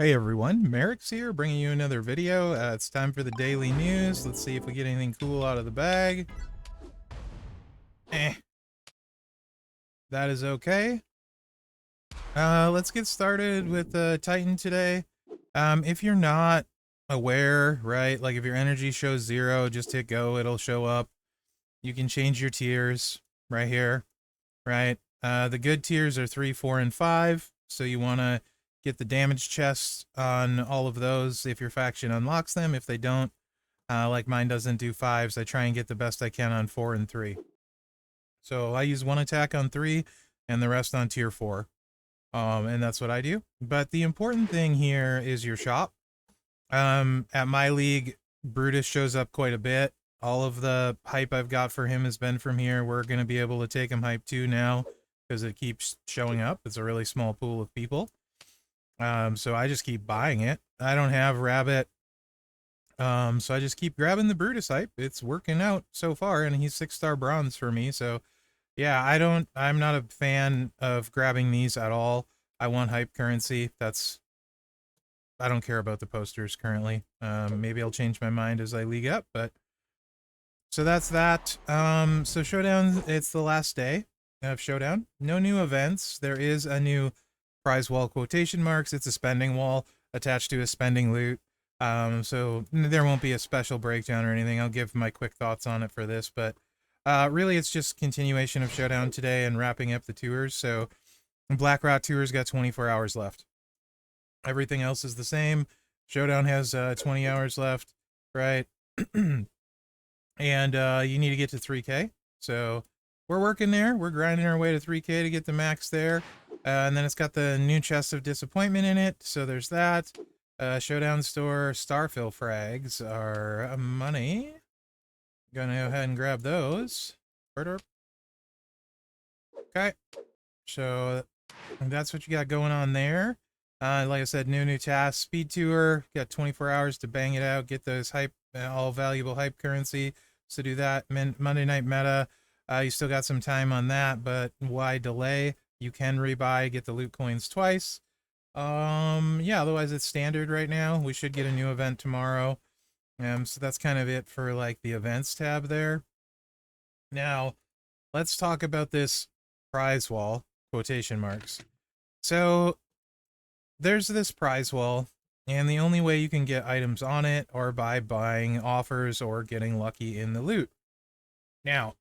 Hey everyone, Mherex here, bringing you another video. It's time for the daily news. Let's see if we get anything cool out of the bag. Eh, that is okay. Let's get started with Titan today. If you're not aware, right, like if your energy shows 0, just hit go, it'll show up. You can change your tiers right here, right? The good tiers are 3, 4, and 5, so you want to get the damage chests on all of those if your faction unlocks them. If they don't, like mine doesn't do 5s, I try and get the best I can on 4 and 3. So I use one attack on 3 and the rest on tier 4. And that's what I do. But the important thing here is your shop. At my league, Brutus shows up quite a bit. All of the hype I've got for him has been from here. We're going to be able to take him hype 2 now because it keeps showing up. It's a really small pool of people. So I just keep buying it. I don't have Rabbit. So I just keep grabbing the Brutus hype. It's working out so far, and he's 6-star bronze for me. So yeah, I'm not a fan of grabbing these at all. I want hype currency. I don't care about the posters currently. Maybe I'll change my mind as I league up, but so that's that. So Showdown, it's the last day of Showdown. No new events. There is a new Prizewall quotation marks. It's a spending wall attached to a spending loot. So there won't be a special breakdown or anything. I'll give my quick thoughts on it for this, but really it's just continuation of Showdown today and wrapping up the tours. So Black Rat Tours got 24 hours left. Everything else is the same. Showdown has 20 hours left, right? And you need to get to 3K. So we're working there. We're grinding our way to 3K to get the max there. And then it's got the new chest of disappointment in it. So there's that. Showdown store starfill frags are money. Gonna go ahead and grab those. Okay. So that's what you got going on there. Like I said, new task. Speed tour. Got 24 hours to bang it out. Get those hype, all valuable hype currency. So do that. Monday night meta. You still got some time on that, but why delay? You can rebuy, get the loot coins twice. Yeah, otherwise it's standard right now. We should get a new event tomorrow. So that's kind of it for like the events tab there. Now, let's talk about this prize wall, quotation marks. So there's this prize wall, and the only way you can get items on it are by buying offers or getting lucky in the loot. Now,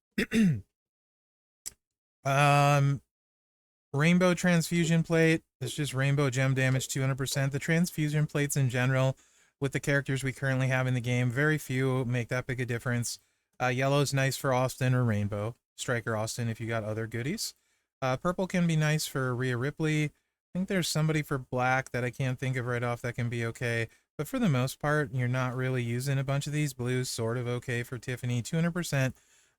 Rainbow Transfusion Plate. It's just rainbow gem damage 200%. The transfusion plates in general, with the characters we currently have in the game, very few make that big a difference. Yellow's nice for Austin or Rainbow. Striker Austin if you got other goodies. Purple can be nice for Rhea Ripley. I think there's somebody for black that I can't think of right off that can be okay. But for the most part, you're not really using a bunch of these. Blue's sort of okay for Tiffany. 200%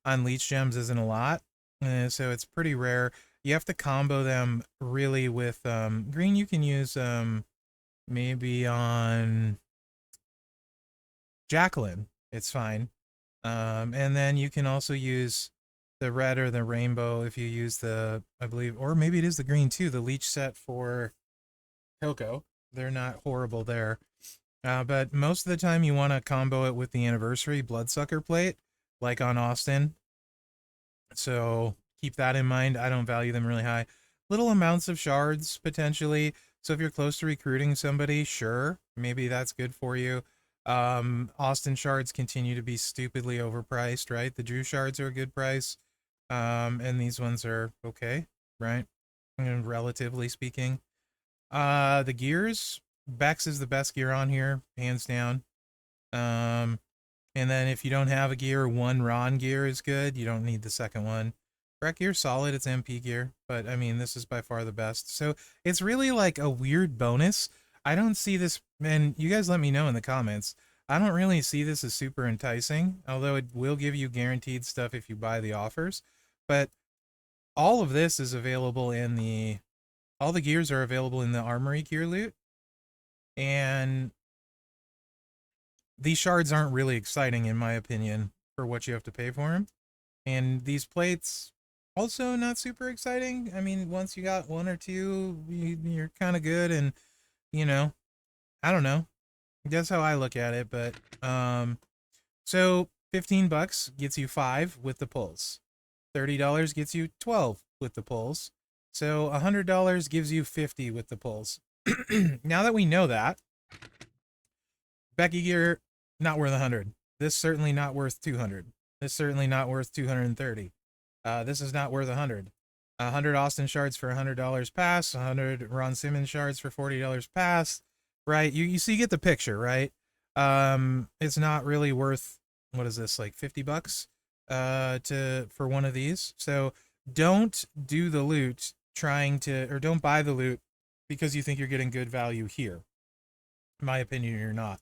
on Leech Gems isn't a lot. So it's pretty rare. You have to combo them really with green. You can use maybe on Jacqueline. It's fine. And then you can also use the red or the rainbow if you use the, I believe, or maybe it is the green too, the leech set for Coco. They're not horrible there. But most of the time you want to combo it with the anniversary bloodsucker plate, like on Austin. So keep that in mind. I don't value them really high. Little amounts of shards, potentially. So if you're close to recruiting somebody, sure, maybe that's good for you. Austin shards continue to be stupidly overpriced, right? The Drew shards are a good price. And these ones are okay, right? And relatively speaking. The gears, Bex is the best gear on here, hands down. And then if you don't have a gear, one Ron gear is good. You don't need the second one. Rec gear, solid. It's MP gear. But, I mean, this is by far the best. So, it's really like a weird bonus. I don't see this, and you guys let me know in the comments. I don't really see this as super enticing, although it will give you guaranteed stuff if you buy the offers. But all of this is available in all the gears are available in the Armory gear loot. And these shards aren't really exciting, in my opinion, for what you have to pay for them. And these plates, also not super exciting. I mean, once you got one or two, you're kind of good. And, you know, I don't know. That's how I look at it, but so $15 gets you 5 with the pulls. $30 gets you 12 with the pulls. So $100 gives you 50 with the pulls. Now that we know that, Becky gear not worth 100. This certainly not worth 200. This certainly not worth 230. This is not worth 100. 100 Austin shards for $100 pass. 100 Ron Simmons shards for $40 pass. Right? You see, you get the picture, right? It's not really worth, what is this, like $50 for one of these. So don't do the loot or don't buy the loot because you think you're getting good value here. In my opinion, you're not.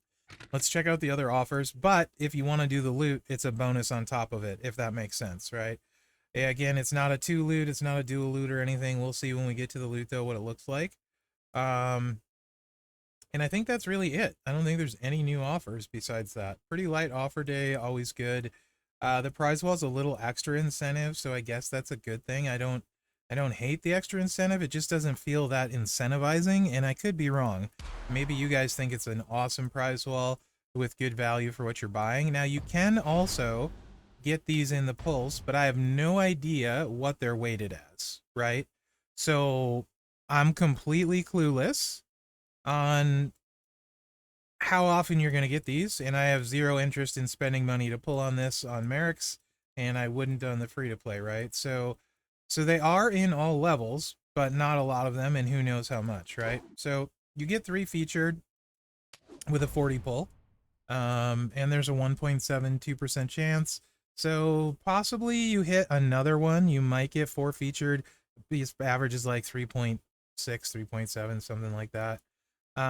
Let's check out the other offers, but if you want to do the loot, it's a bonus on top of it, if that makes sense, right? Again, it's not a 2 loot, it's not a dual loot or anything. We'll see when we get to the loot, though, what it looks like. And I think that's really it. I don't think there's any new offers besides that. Pretty light offer day, always good. The Prizewall is a little extra incentive, so I guess that's a good thing. I don't hate the extra incentive. It just doesn't feel that incentivizing, and I could be wrong. Maybe you guys think it's an awesome Prizewall with good value for what you're buying. Now, you can also get these in the pulse, but I have no idea what they're weighted as, right? So I'm completely clueless on how often you're going to get these, and I have zero interest in spending money to pull on this on Mherex, and I wouldn't on the free-to-play, right? So they are in all levels, but not a lot of them, and who knows how much, right? So you get 3 featured with a 40 pull, and there's a 1.72% chance. So possibly you hit another one. You might get 4 featured. This average is like 3.6, 3.7, something like that.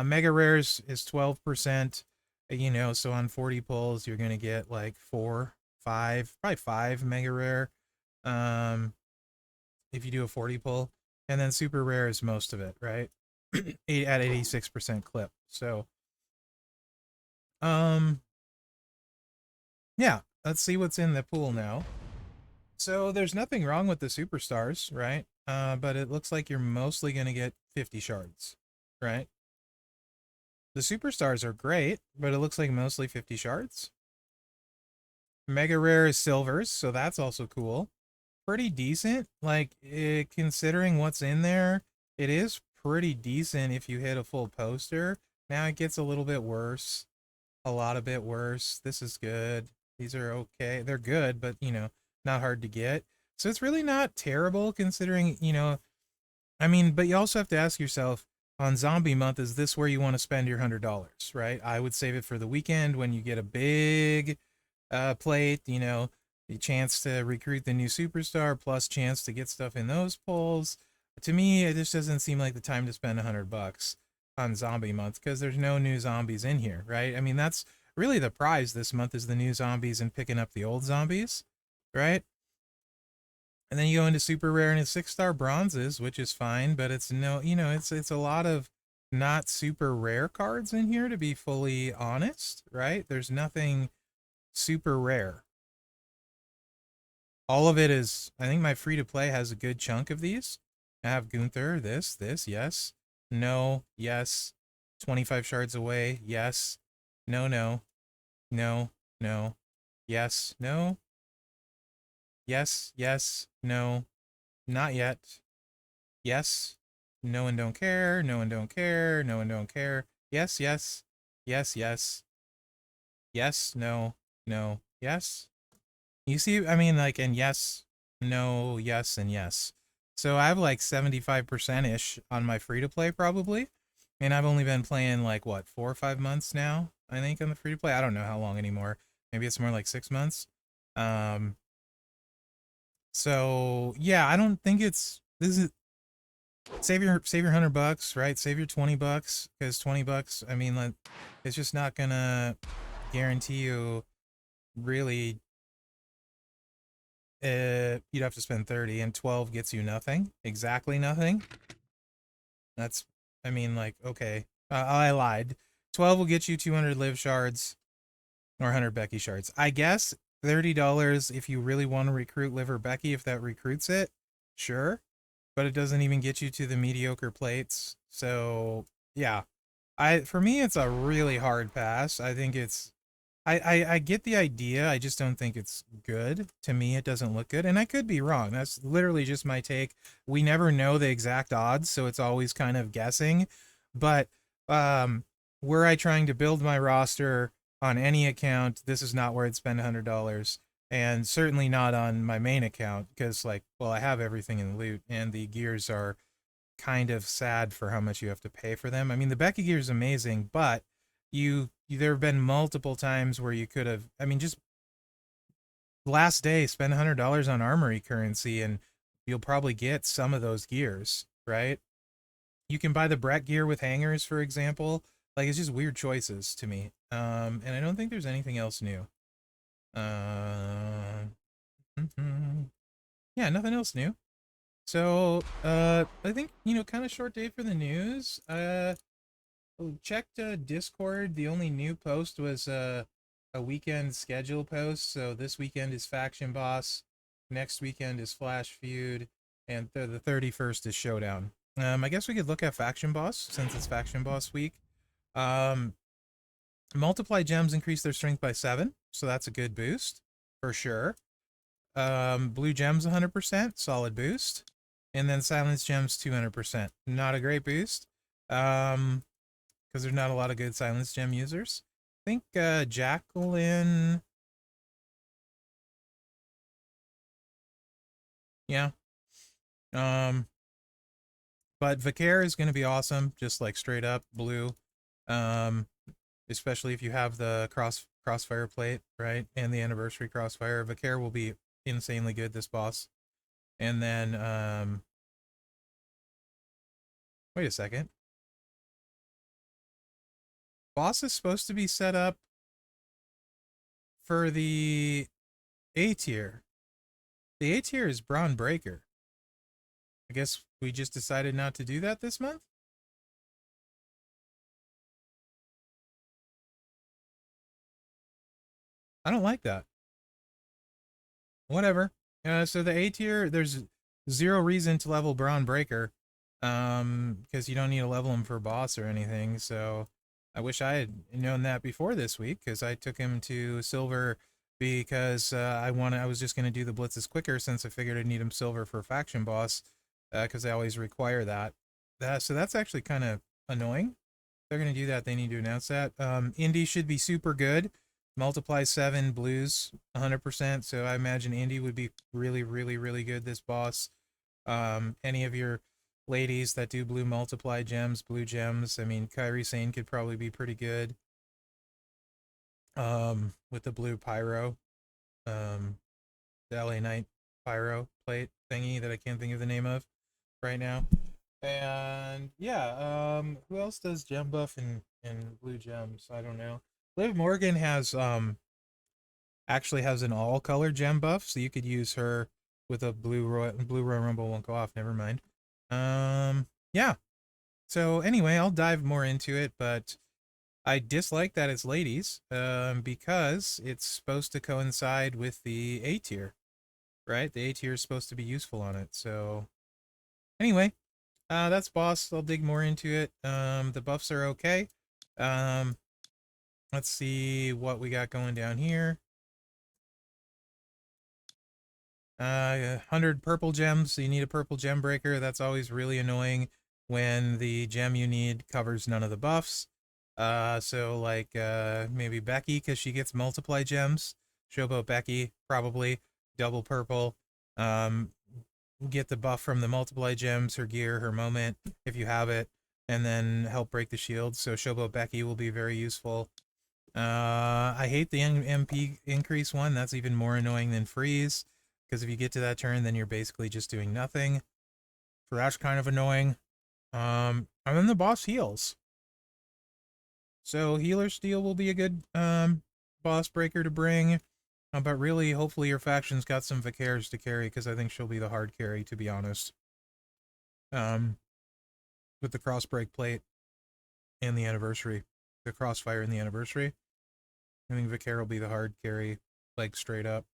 Mega rares is 12%, you know, so on 40 pulls, you're going to get like 4, 5, probably 5 mega rare. If you do a 40 pull, and then super rare is most of it, right? At 86% clip. So, yeah, let's see what's in the pool now. So there's nothing wrong with the superstars, right? But it looks like you're mostly going to get 50 shards, right? The superstars are great, but it looks like mostly 50 shards. Mega rare is silvers, so that's also cool. Pretty decent. Like, considering what's in there, it is pretty decent if you hit a full poster. Now it gets a little bit worse. A lot a bit worse. This is good. These are okay. They're good, but, you know, not hard to get. So it's really not terrible considering, you know, I mean, but you also have to ask yourself, on zombie month, is this where you want to spend your $100, right? I would save it for the weekend when you get a big plate, you know, the chance to recruit the new superstar plus chance to get stuff in those polls. To me, it just doesn't seem like the time to spend $100 on zombie month because there's no new zombies in here, right? I mean, that's really the prize this month is the new zombies and picking up the old zombies, right? And then you go into super rare and it's 6-star bronzes, which is fine, but it's no, you know, it's a lot of not super rare cards in here, to be fully honest, right? There's nothing super rare. All of it is, I think my free to play has a good chunk of these. I have Gunther, this, yes, no, yes, 25 shards away, yes, no, no, no, no, yes, no, yes, yes, no, not yet, yes, no and don't care, no and don't care, no and don't care, yes, yes, yes, yes, yes, no, no, yes. You see, I mean, like, and yes, no, yes, and yes. So I have like 75%-ish on my free-to-play probably. And I've only been playing like, what, 4 or 5 months now, I think, on the free-to-play. I don't know how long anymore. Maybe it's more like 6 months. So, yeah, I don't think this is... Save your $100, right? Save your $20, because $20, I mean, like, it's just not gonna guarantee you really... you'd have to spend 30, and 12 gets you nothing. Exactly nothing. That's, I mean, like, okay. I lied. 12 will get you 200 live shards or 100 Becky shards. I guess $30 if you really want to recruit Live or Becky, if that recruits it, sure. But it doesn't even get you to the mediocre plates. So, yeah. For me, it's a really hard pass. I think it's I get the idea. I just don't think it's good. To me, it doesn't look good. And I could be wrong. That's literally just my take. We never know the exact odds, so it's always kind of guessing. But um, were I trying to build my roster on any account, this is not where I'd spend $100. And certainly not on my main account, because, like, well, I have everything in loot, and the gears are kind of sad for how much you have to pay for them. I mean, the Becky gear is amazing, but there have been multiple times where you could have, I mean, just last day spend $100 on armory currency and you'll probably get some of those gears, right? You can buy the Brett gear with hangers, for example. Like, it's just weird choices to me. And I don't think there's anything else new. Yeah, nothing else new. So, I think, kind of short day for the news. Checked Discord. The only new post was a weekend schedule post. So this weekend is Faction Boss, next weekend is Flash Feud, and the 31st is Showdown. I guess we could look at Faction Boss since it's Faction Boss week. Multiply gems increase their strength by 7, so that's a good boost for sure. Blue gems 100%, solid boost. And then silence gems 200%. Not a great boost. Because there's not a lot of good silence gem users. I think Jacqueline. Yeah. But Vicaire is going to be awesome, just like straight up blue. Um, Especially if you have the crossfire plate, right? And the anniversary crossfire. Vicaire will be insanely good this boss. And then wait a second. Boss is supposed to be set up for the A tier. The A tier is Brawn Breaker. I guess we just decided not to do that this month? I don't like that. Whatever. So the A tier, there's zero reason to level Brawn Breaker. Because you don't need to level him for boss or anything. So I wish I had known that before this week, because I took him to silver because I was just gonna do the blitzes quicker, since I figured I'd need him silver for faction boss, because I always require that. So that's actually kind of annoying. If they're gonna do that, they need to announce that. Indy should be super good. Multiply 7 blues 100%. So I imagine Indy would be really, really, really good this boss. Any of your ladies that do blue multiply gems, blue gems. I mean, Kairi Sane could probably be pretty good. With the blue pyro. The LA Knight pyro plate thingy that I can't think of the name of right now. And yeah, who else does gem buff and blue gems? I don't know. Liv Morgan has actually has an all color gem buff, so you could use her with a blue Royal Rumble won't go off, never mind. Yeah. So anyway, I'll dive more into it, but I dislike that it's ladies, because it's supposed to coincide with the A tier, right? The A tier is supposed to be useful on it. So anyway, that's boss. I'll dig more into it. The buffs are okay. Let's see what we got going down here. 100 purple gems. So you need a purple gem breaker. That's always really annoying when the gem you need covers none of the buffs. So like maybe Becky, because she gets multiply gems. Showboat Becky, probably double purple. Get the buff from the multiply gems, her gear, her moment, if you have it, and then help break the shield. So Showboat Becky will be very useful. I hate the MP increase one. That's even more annoying than freeze, because if you get to that turn, then you're basically just doing nothing. So that's kind of annoying. And then the boss heals. So Healer Steel will be a good boss breaker to bring. But really, hopefully your faction's got some Vicaires to carry, because I think she'll be the hard carry, to be honest. With the cross break plate and the anniversary. The crossfire and the anniversary. I think Vicaire will be the hard carry, like straight up.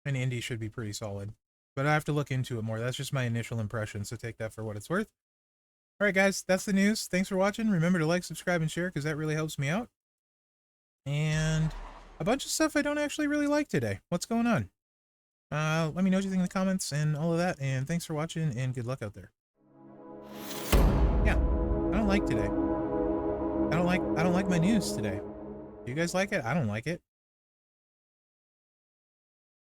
And Indy should be pretty solid. But I have to look into it more. That's just my initial impression, so take that for what it's worth. All right, guys, that's the news. Thanks for watching. Remember to like, subscribe, and share because that really helps me out. And a bunch of stuff I don't actually really like today. What's going on? Let me know what you think in the comments and all of that. And thanks for watching and good luck out there. Yeah, I don't like today. I don't like my news today. Do you guys like it? I don't like it.